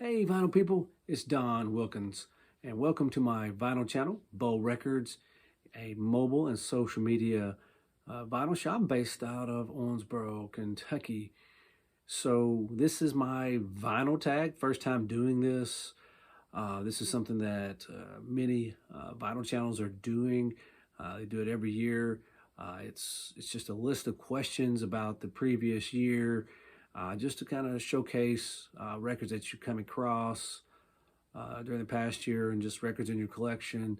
Hey, vinyl people, it's Don Wilkins, and welcome to my vinyl channel, Bow Records, a mobile and social media vinyl shop based out of Owensboro, Kentucky. So, this is my vinyl tag, first time doing this. This is something that many vinyl channels are doing. They do it every year. It's just a list of questions about the previous year, just to kind of showcase records that you come across during the past year and just records in your collection.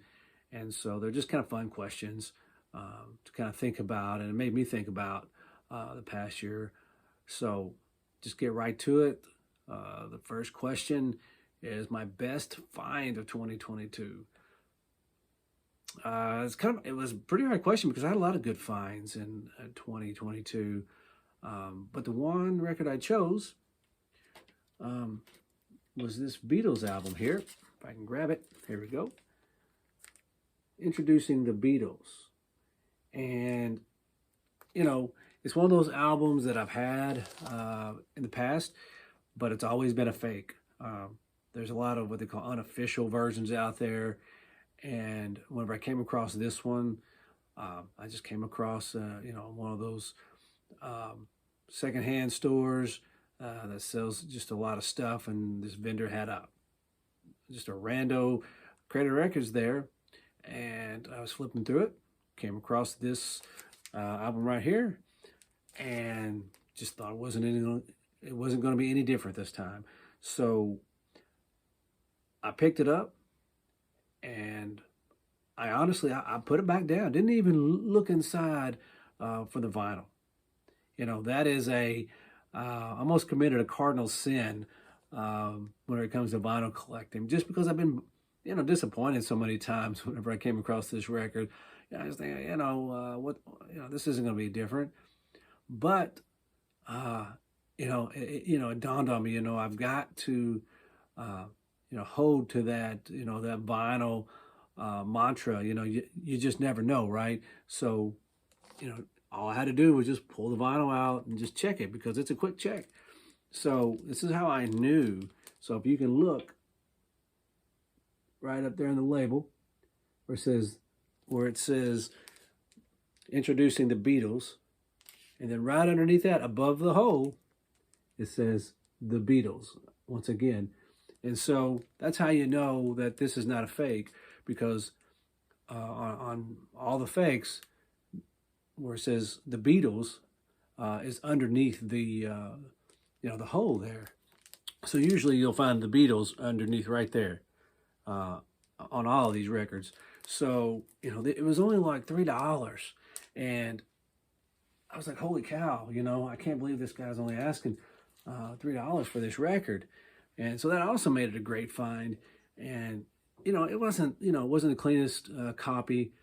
And so they're just kind of fun questions to kind of think about, and it made me think about the past year. So just get right to it. The first question is my best find of 2022. It was a pretty hard question because I had a lot of good finds in 2022. But the one record I chose um, was this Beatles album here. If I can grab it, here we go. Introducing the Beatles. And, you know, it's one of those albums that I've had in the past, but it's always been a fake. There's a lot of what they call unofficial versions out there. And whenever I came across this one, I just came across, one of those secondhand stores that sells just a lot of stuff. And this vendor had just a rando Creative Records there. And I was flipping through it, came across this album right here, and just thought it wasn't going to be any different this time. So I picked it up, and I honestly I put it back down. Didn't even look inside for the vinyl. You know, that is almost committed a cardinal sin when it comes to vinyl collecting, just because I've been disappointed so many times whenever I came across this record. I was thinking, this isn't going to be different. But it dawned on me, I've got to hold to that, that vinyl mantra. You just never know, right? So, all I had to do was just pull the vinyl out and just check it, because it's a quick check. So this is how I knew. So if you can look right up there in the label where it says introducing the Beatles, and then right underneath that, above the hole, it says the Beatles once again. And so that's how you know that this is not a fake, because on all the fakes, where it says the Beatles is underneath the the hole there. So usually you'll find the Beatles underneath right there on all of these records. So it was only like $3, and I was like, holy cow! I can't believe this guy's only asking $3 for this record. And so that also made it a great find. And it wasn't the cleanest copy.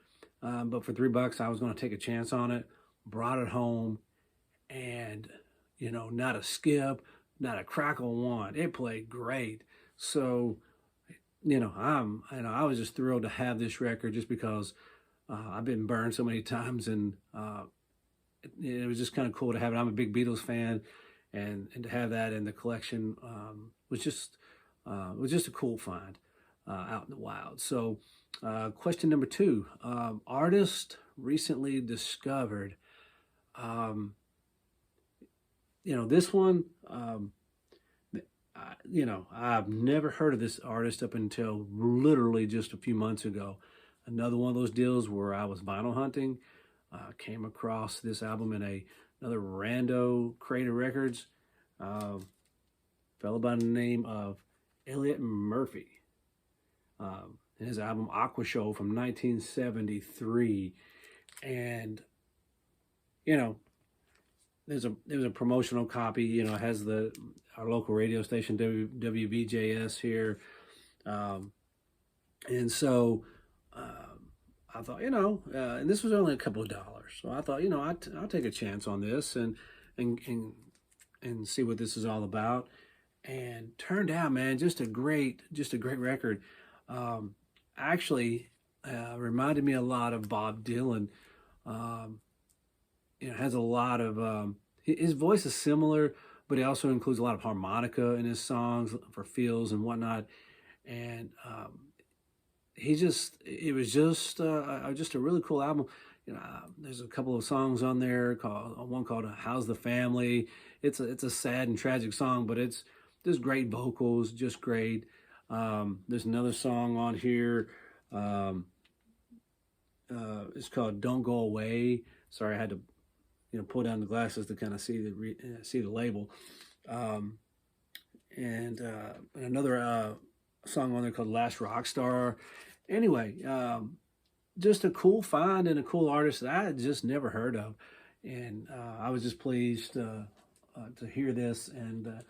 But for $3, I was going to take a chance on it. Brought it home, and not a skip, not a crackle one. It played great. So, I was just thrilled to have this record, just because I've been burned so many times, and it was just kind of cool to have it. I'm a big Beatles fan, and to have that in the collection was just a cool find out in the wild. So. Question number 2, artist recently discovered. This one, I've never heard of this artist up until literally just a few months ago. Another one of those deals where I was vinyl hunting, came across this album in another rando Creative Records, fellow by the name of Elliot Murphy. His album Aqua Show from 1973. And there's a promotional copy. It has our local radio station WVJS here, and so I thought, and this was only a couple of dollars, so I thought, I'll take a chance on this and see what this is all about. And turned out, man, just a great record. Actually reminded me a lot of Bob Dylan. Has a lot of his voice is similar, but he also includes a lot of harmonica in his songs for feels and whatnot. And it was just a really cool album. There's a couple of songs on there called one called "How's the Family." It's a sad and tragic song, but it's just great vocals, just great. There's another song on here. It's called "Don't Go Away." Sorry, I had to pull down the glasses to kind of see the label. Um, and another song on there called "Last Rock Star." Anyway, just a cool find and a cool artist that I had just never heard of, and I was just pleased to hear this. And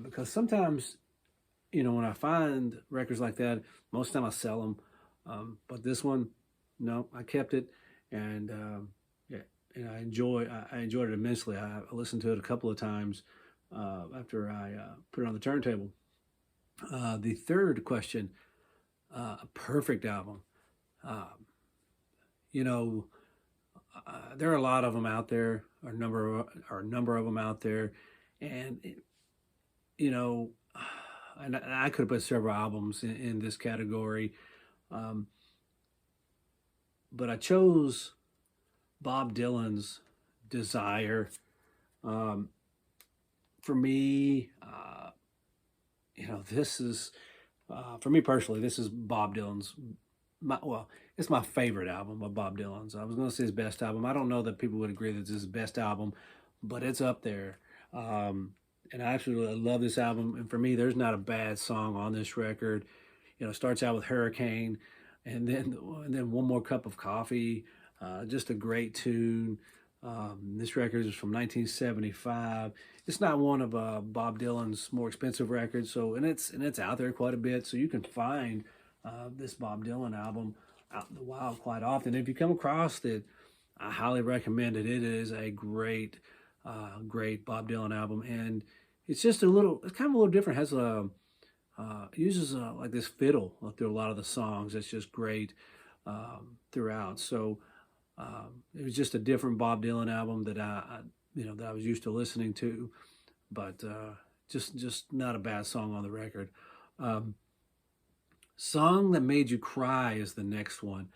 because sometimes, when I find records like that, most of the time I sell them, but this one, no, I kept it, and yeah, and I enjoyed it immensely. I listened to it a couple of times after I put it on the turntable. The third question, a perfect album. Um, you know, there are a lot of them out there, or a number of them out there, and you know, and I could have put several albums in this category, um, but I chose Bob Dylan's "Desire." Um, for me, this is for me personally, this is Bob Dylan's. It's my favorite album of Bob Dylan's. I was going to say his best album. I don't know that people would agree that this is his best album, but it's up there. Um, and I absolutely love this album. And for me, there's not a bad song on this record. It starts out with Hurricane, and then One More Cup of Coffee. Just a great tune. This record is from 1975. It's not one of Bob Dylan's more expensive records, and it's out there quite a bit. So you can find this Bob Dylan album out in the wild quite often. If you come across it, I highly recommend it. It is a great Bob Dylan album, and it's kind of a little different. It has uses like this fiddle through a lot of the songs. It's just great throughout. So it was just a different Bob Dylan album that I was used to listening to, but just not a bad song on the record. Um, Song that made you cry is the next one.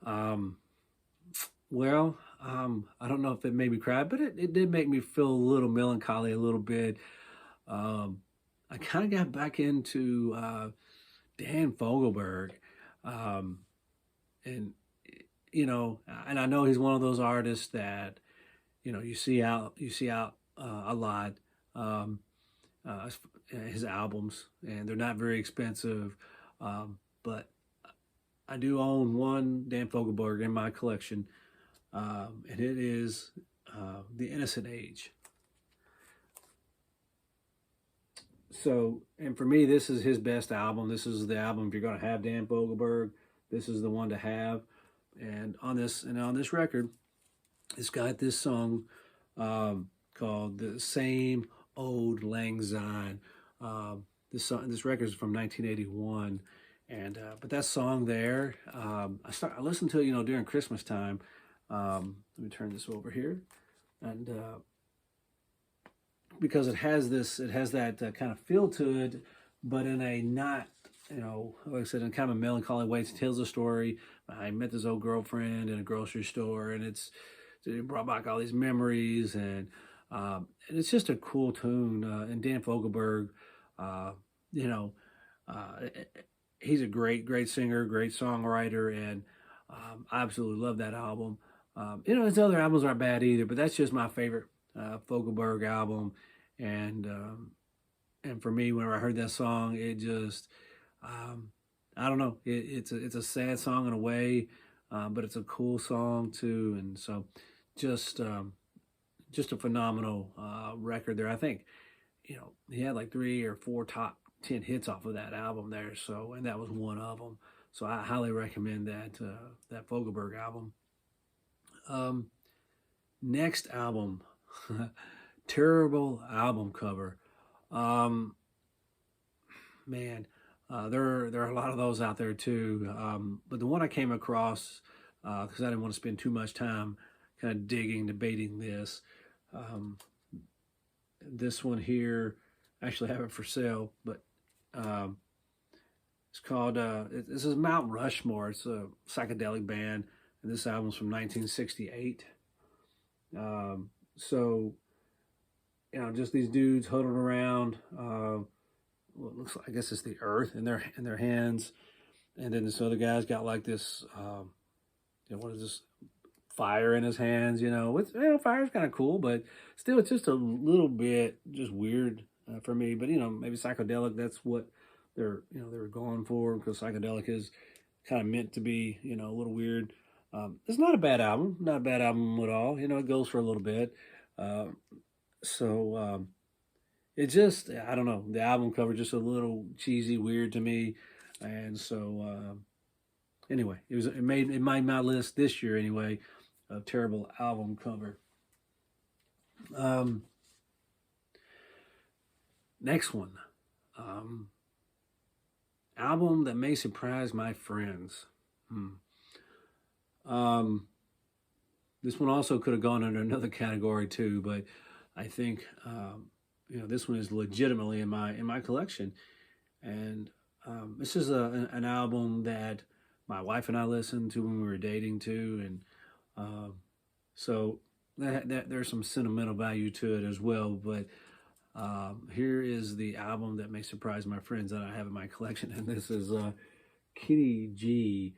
Um, I don't know if it made me cry, but it did make me feel a little melancholy a little bit. Um, I kind of got back into Dan Fogelberg, um, and and I know he's one of those artists that you see out a lot. Um, uh, his albums, and they're not very expensive, but I do own one Dan Fogelberg in my collection, and it is The Innocent Age. So, and for me, this is his best album. This is the album if you're going to have Dan Fogelberg. This is the one to have. And on this record, it's got this song called "The Same Old Lang Syne." This record is from 1981, and but that song there, I listened to it, during Christmas time. Let me turn this over here, and because it has that kind of feel to it, but in a not, like I said, in kind of a melancholy way. It tells a story. I met this old girlfriend in a grocery store, and it brought back all these memories, and it's just a cool tune. And Dan Fogelberg, uh, you know, uh, he's a great singer, great songwriter, and I absolutely love that album. His other albums aren't bad either, but that's just my favorite Fogelberg album. And and for me, whenever I heard that song, it just um, I don't know, it's a sad song in a way, but it's a cool song too. And so just just a phenomenal record there. I think he had like 3 or 4 top 10 hits off of that album there. So, and that was one of them. So I highly recommend that Fogelberg album. Um, Next album, terrible album cover. Um, Man, there are a lot of those out there too. But the one I came across because I didn't want to spend too much time kind of digging, debating this. Um, this one here, I actually have it for sale, but um, it's called, this is Mount Rushmore. It's a psychedelic band, and this album's from 1968. So, just these dudes huddled around. What looks like, I guess it's the earth in their hands, and then this other guy's got like this, what is this? Fire in his hands. Fire's kind of cool, but still, it's just a little bit just weird for me. But maybe psychedelic. That's what they were going for, because psychedelic is kind of meant to be, a little weird. It's not a bad album, not a bad album at all. It goes for a little bit. Uh, so it just, I don't know, the album cover just a little cheesy, weird to me, and so anyway, it made my list this year anyway. A terrible album cover. Next one, album that may surprise my friends. This one also could have gone under another category too, but I think this one is legitimately in my collection, and this is an album that my wife and I listened to when we were dating too, and so that there's some sentimental value to it as well. But here is the album that may surprise my friends that I have in my collection, and this is Kenny G.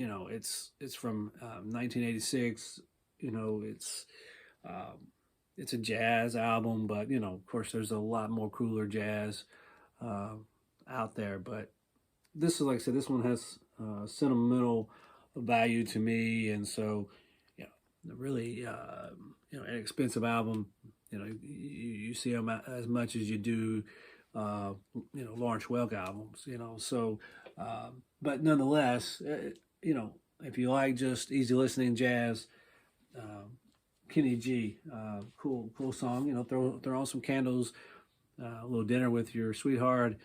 It's from 1986. It's a jazz album, but of course, there's a lot more cooler jazz out there. But this is, like I said, this one has sentimental value to me, and so really inexpensive album. You see them as much as you do Lawrence Welk albums. So but nonetheless, if you like just easy listening jazz, Kenny G, cool song. Throw on some candles, a little dinner with your sweetheart.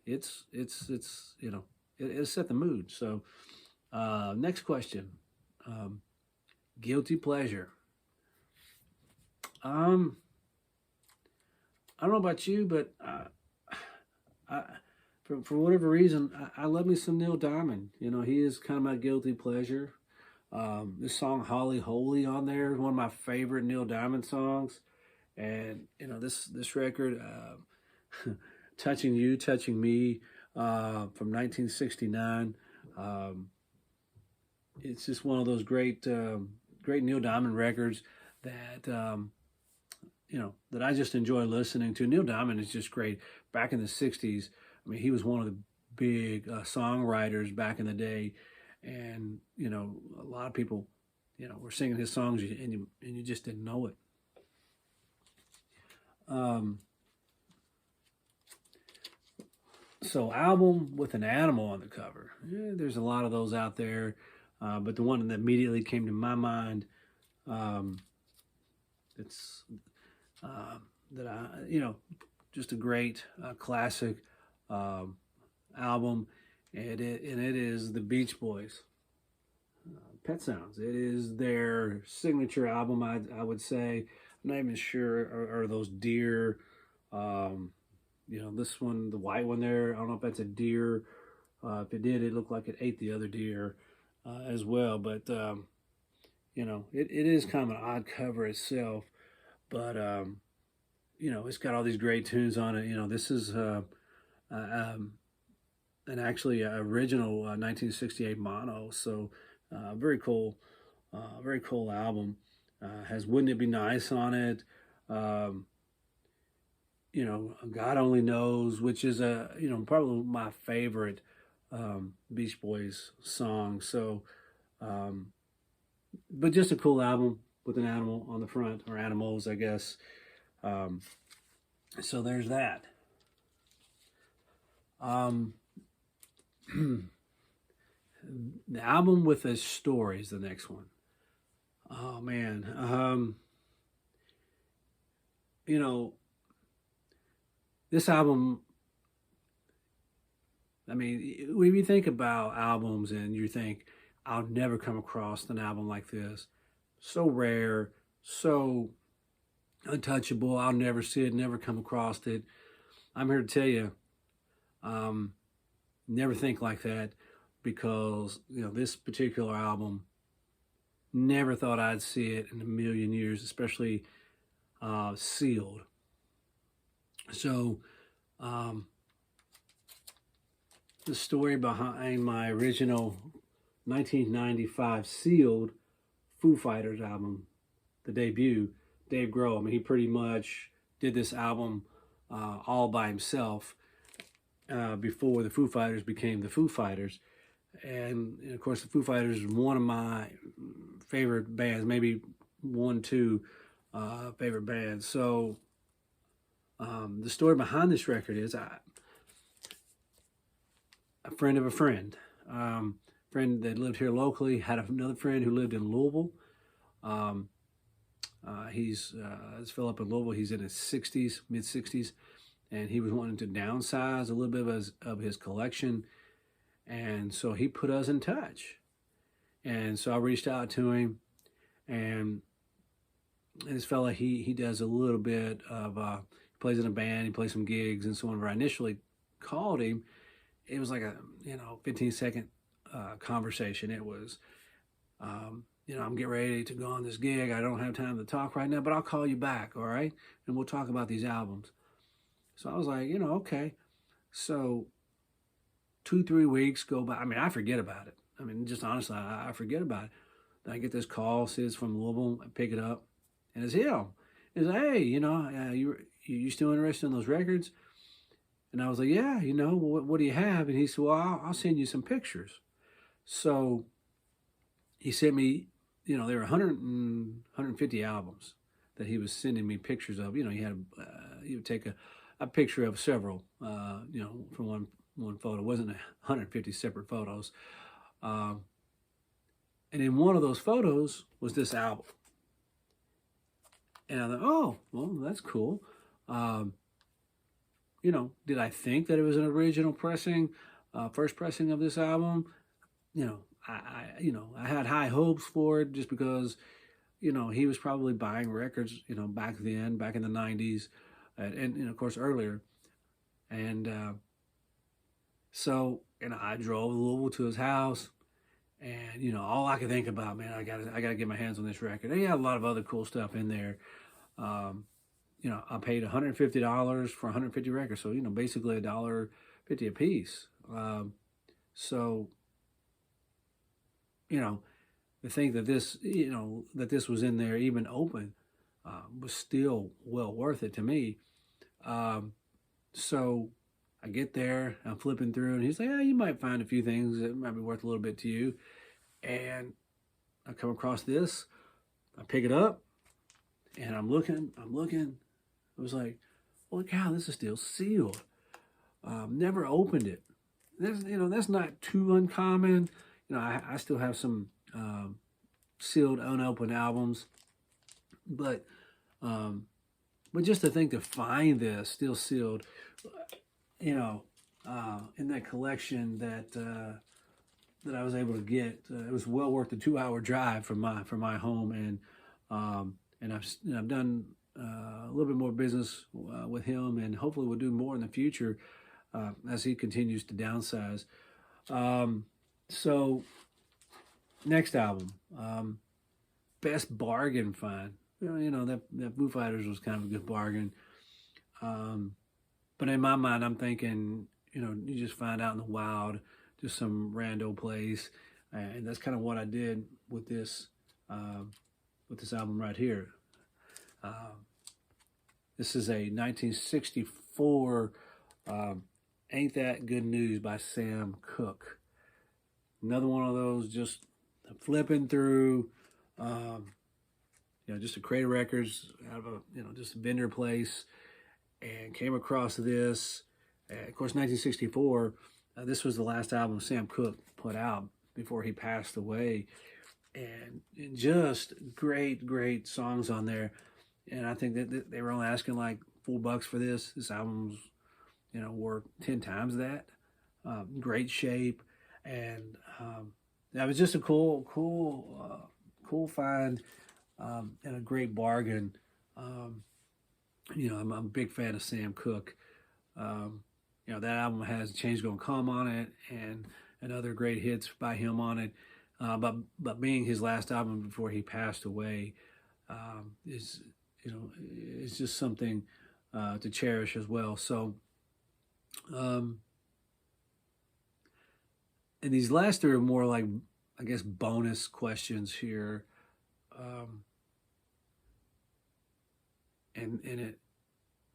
It's it set the mood. So next question, guilty pleasure. I don't know about you, but for whatever reason, I love me some Neil Diamond. He is kind of my guilty pleasure. This song "Holly Holy" on there is one of my favorite Neil Diamond songs, and this record, "Touching You, Touching Me," from 1969. It's just one of those great Neil Diamond records that that I just enjoy listening to. Neil Diamond is just great. Back in the '60s, I mean, he was one of the big songwriters back in the day, and a lot of people, were singing his songs, and you just didn't know it. So, album with an animal on the cover. Yeah, there's a lot of those out there, but the one that immediately came to my mind, it's that just a great classic album, and it is the Beach Boys, Pet Sounds. It is their signature album, I would say. I'm not even sure are those deer. This one, the white one there, I don't know if that's a deer. If it did, it looked like it ate the other deer as well. But it is kind of an odd cover itself. But it's got all these great tunes on it. This is an actually original 1968 mono. So very cool album. Has "Wouldn't It Be Nice" on it. God Only Knows, which is probably my favorite Beach Boys song. So, but just a cool album with an animal on the front, or animals, I guess. So there's that. The album with a story is the next one. Oh man, this album. I mean, when you think about albums and you think, I'll never come across an album like this. So rare, so untouchable. I'll never see it, never come across it. I'm here to tell you, never think like that, because this particular album, never thought I'd see it in a million years, especially sealed. So, the story behind my original 1995 sealed Foo Fighters album, the debut, Dave Grohl. I mean, he pretty much did this album all by himself before the Foo Fighters became the Foo Fighters. And of course, the Foo Fighters is one of my favorite bands, maybe one, two favorite bands. So the story behind this record is a friend of a friend, friend that lived here locally, had another friend who lived in Louisville. He's still up in Louisville. He's in his 60s, mid 60s, and he was wanting to downsize a little bit of his collection. And so he put us in touch. And so I reached out to him, and this fella, he does a little bit of, plays in a band, he plays some gigs. And so whenever I initially called him, it was like a, 15-second conversation. It was, I'm getting ready to go on this gig. I don't have time to talk right now, but I'll call you back, all right? And we'll talk about these albums. So I was like, okay. So 2-3 weeks go by. I mean, I forget about it. I mean, just honestly, I forget about it. Then I get this call, says it's from Louisville. I pick it up, and it's him. He's like, hey, you still interested in those records? And I was like, yeah, what do you have? And he said, well, I'll send you some pictures. So he sent me, there were 150 albums that he was sending me pictures of. He would take a picture of several, from one photo. It wasn't 150 separate photos. And in one of those photos was this album. And I thought, oh, well, that's cool. Did I think that it was an original pressing, first pressing of this album? I had high hopes for it, just because, he was probably buying records, back then, back in the 90s, and of course earlier. And so, I drove to Louisville to his house, and all I could think about, man, I gotta get my hands on this record. They had a lot of other cool stuff in there. I paid $150 for 150 records, so basically $1.50 a piece. So to think that this was in there, even open, was still well worth it to me. So I get there, I'm flipping through, and he's like, you might find a few things that might be worth a little bit to you. And I come across this, I pick it up, and I'm looking. I was like, holy cow, this is still sealed. Never opened it. That's not too uncommon. I still have some sealed, unopened albums, but just to think, to find this still sealed, in that collection that I was able to get, it was well worth the 2-hour drive from my home, and I've done a little bit more business with him, and hopefully we'll do more in the future as he continues to downsize. So next album, best bargain find. That Foo Fighters was kind of a good bargain. But in my mind, I'm thinking, you just find out in the wild, just some rando place, and that's kind of what I did with this album right here. This is a 1964 Ain't That Good News by Sam Cooke. Another one of those, just flipping through, just a crate of records out of just a vendor place, and came across this. And of course, 1964, this was the last album Sam Cooke put out before he passed away. And just great songs on there. And I think that they were only asking like $4 for this. This album's, worth 10 times that. Great shape. And that was just a cool find, and a great bargain. I'm a big fan of Sam Cooke. That album has Change Gonna Come on it and other great hits by him on it. But being his last album before he passed away is is just something to cherish as well. So, and these last three are more like, I guess, bonus questions here. Um, and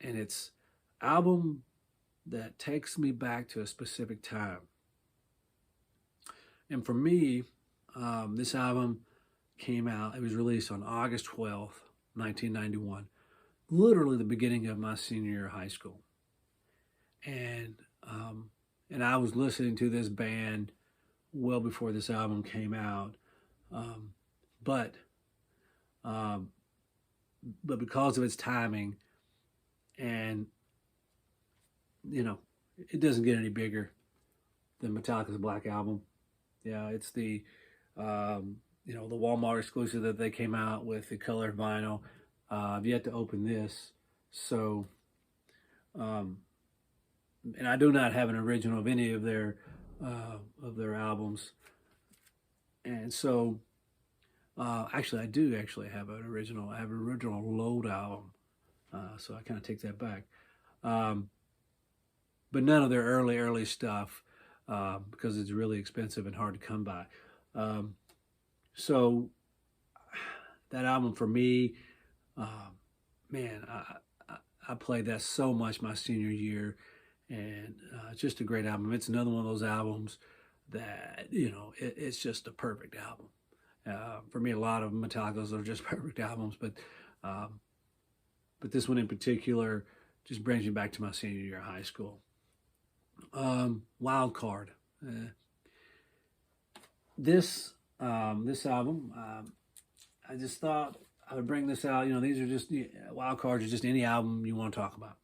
it's album that takes me back to a specific time. And for me, this album came out. It was released on August 12th, 1991, literally the beginning of my senior year of high school. And and I was listening to this band well before this album came out, um, but um, but because of its timing, and it doesn't get any bigger than Metallica's Black Album. Yeah, it's the Walmart exclusive that they came out with, the colored vinyl. I've yet to open this, so um, and I do not have an original of any of their albums, and so actually I do actually have an original. I have an original Load album, so I kind of take that back. Um, but none of their early stuff because it's really expensive and hard to come by. Um, so that album for me, uh, man, I played that so much my senior year, and it's just a great album. It's another one of those albums that it's just a perfect album. For me, a lot of Metallica's are just perfect albums, um, but this one in particular just brings me back to my senior year of high school. Wild Card. This album, I just thought I would bring this out. These are just Wild Cards are just any album you want to talk about.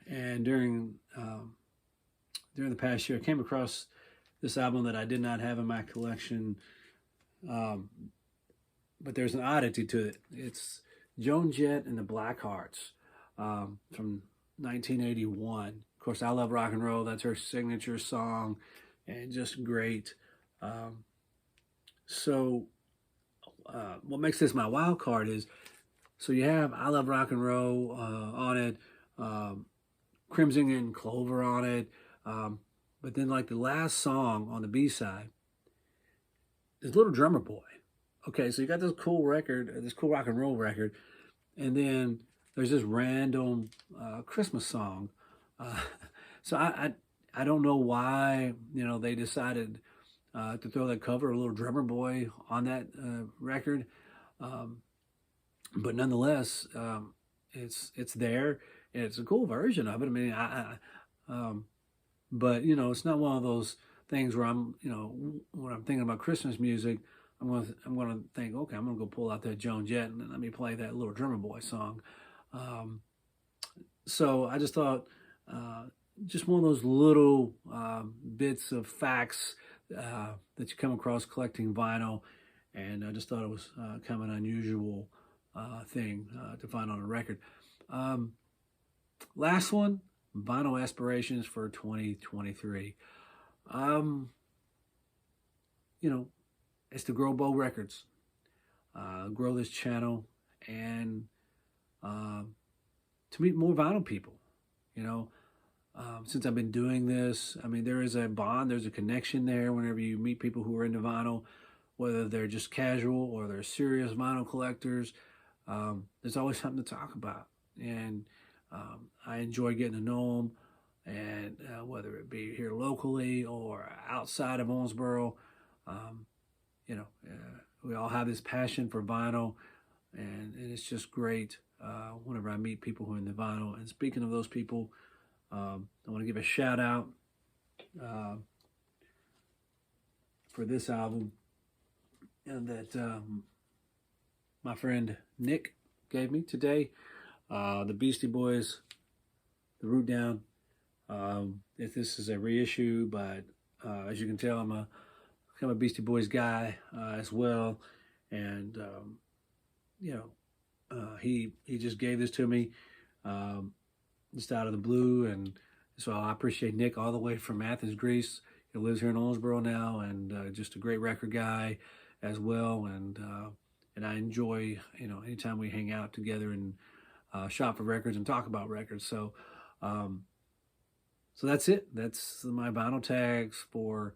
And during the past year, I came across this album that I did not have in my collection, but there's an oddity to it. It's Joan Jett and the Blackhearts from 1981. Of course, I Love Rock and Roll. That's her signature song, and just great. Um, so, what makes this my wild card is, so you have I Love Rock and Roll on it, Crimson and Clover on it, but then like the last song on the B side is Little Drummer Boy. Okay, so you got this cool record, this cool rock and roll record, and then there's this random Christmas song. Uh, so I don't know why they decided to throw that cover, a Little Drummer Boy, on that record, um, but nonetheless, it's there, and it's a cool version of it. I mean, but it's not one of those things where I'm when I'm thinking about Christmas music, I'm gonna think, okay, I'm gonna go pull out that Joan Jett and let me play that Little Drummer Boy song. So I just thought, just one of those little bits of facts that you come across collecting vinyl, and I just thought it was kind of an unusual thing to find on a record. Last one, vinyl aspirations for 2023. It's to grow Bow Records, grow this channel, and to meet more vinyl people. Since I've been doing this, I mean, there is a bond, there's a connection there whenever you meet people who are into vinyl, whether they're just casual or they're serious vinyl collectors. There's always something to talk about, and I enjoy getting to know them, and whether it be here locally or outside of Owensboro, um, we all have this passion for vinyl, and it's just great whenever I meet people who are in the vinyl. And speaking of those people, I want to give a shout out for this album and that my friend Nick gave me today. The Beastie Boys, The Root Down. If this is a reissue, but as you can tell, I'm a Beastie Boys guy as well, and he just gave this to me just out of the blue. And so I appreciate Nick all the way from Athens, Greece. He lives here in Owensboro now, and just a great record guy as well. And I enjoy, anytime we hang out together and shop for records and talk about records. So that's it. That's my vinyl tags for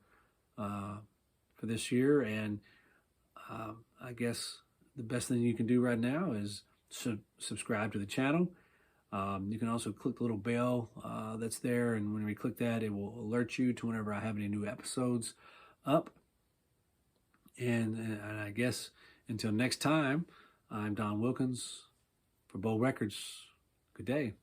this year. And I guess the best thing you can do right now is subscribe to the channel. You can also click the little bell that's there, and when we click that, it will alert you to whenever I have any new episodes up. And I guess until next time, I'm Don Wilkins for Bow Records. Good day.